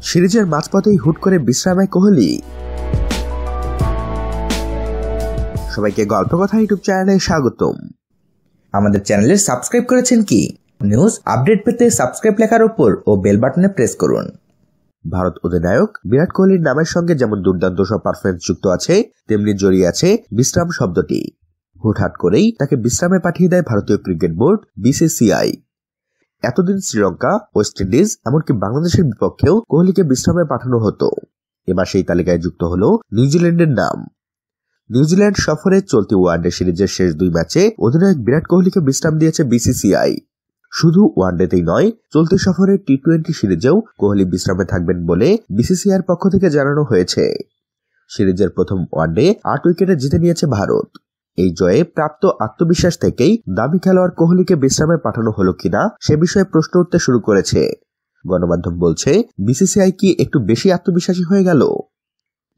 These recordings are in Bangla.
সিরিজের মাঝপথেই হুট করে বিশ্রামে কোহলি। সবাইকে গল্প কথা ইউটিউব চ্যানেলে স্বাগতম। আমাদের চ্যানেলে সাবস্ক্রাইব করেছেন কি? নিউজ আপডেট পেতে সাবস্ক্রাইব লেখার উপর ও বেল বাটনে প্রেস করুন। ভারত অধিনায়ক বিরাট কোহলির নামের সঙ্গে যেমন দুর্দান্ত সব পারফরম্যান্স যুক্ত আছে, তেমনি জড়িয়ে আছে বিশ্রাম শব্দটি। হুটহাট করেই তাকে বিশ্রামে পাঠিয়ে দেয় ভারতীয় ক্রিকেট বোর্ড BCCI। এতদিন শ্রীলঙ্কা, ওয়েস্ট ইন্ডিজ এমনকি বাংলাদেশের বিপক্ষেও কোহলিকে বিশ্রামে পাঠানো হতো। এবার সেই তালিকায় যুক্ত হলো নিউজিল্যান্ডের নাম। নিউজিল্যান্ড সফরে চলতি ওয়ানডে সিরিজের শেষ 2 ম্যাচে অধিনায়ক বিরাট কোহলিকে বিশ্রাম দিয়েছে BCCI। শুধু ওয়ানডেতেই নয়, চলতি সফরে T20 সিরিজেও কোহলি বিশ্রামে থাকবেন বলে BCCIর পক্ষ থেকে জানানো হয়েছে। সিরিজের প্রথম ওয়ানডে 8 উইকেটে জিতে নিয়েছে ভারত। এই জয়ে প্রাপ্ত আত্মবিশ্বাস থেকেই দামি খেলোয়াড় কোহলিকে বিশ্রামে পাঠানো হলো কিনা সে বিষয়ে প্রশ্ন উঠতে শুরু করেছে। গণমাধ্যম বলছে, BCCI কি একটু বেশি আত্মবিশ্বাসী হয়ে গেল?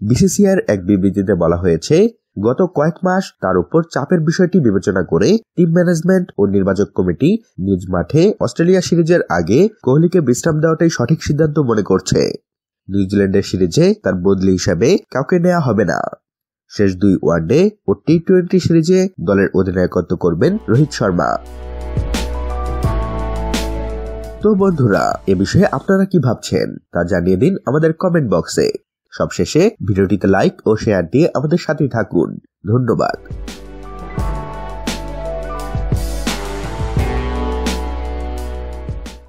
BCCIর এক বিবৃতিতে বলা হয়েছে, গত কয়েক মাস তার উপর চাপের বিষয়টি বিবেচনা করে টিম ম্যানেজমেন্ট ও নির্বাচক কমিটি নিজ মাঠে অস্ট্রেলিয়া সিরিজের আগে কোহলিকে বিশ্রাম দেওয়াটাই সঠিক সিদ্ধান্ত মনে করছে। নিউজিল্যান্ডের সিরিজে তার বদলি হিসেবে কাউকে নেওয়া হবে না। শেষ 2 ওয়ানডে ও T20 সিরিজে দলের অধিনায়কত্ব করবেন রোহিত শর্মা। তো বন্ধুরা, এ বিষয়ে আপনারা কি ভাবছেন তা জানিয়ে দিন আমাদের কমেন্ট বক্সে। সবশেষে ভিডিওটিতে লাইক ও শেয়ার দিয়ে আমাদের সাথে থাকুন। ধন্যবাদ।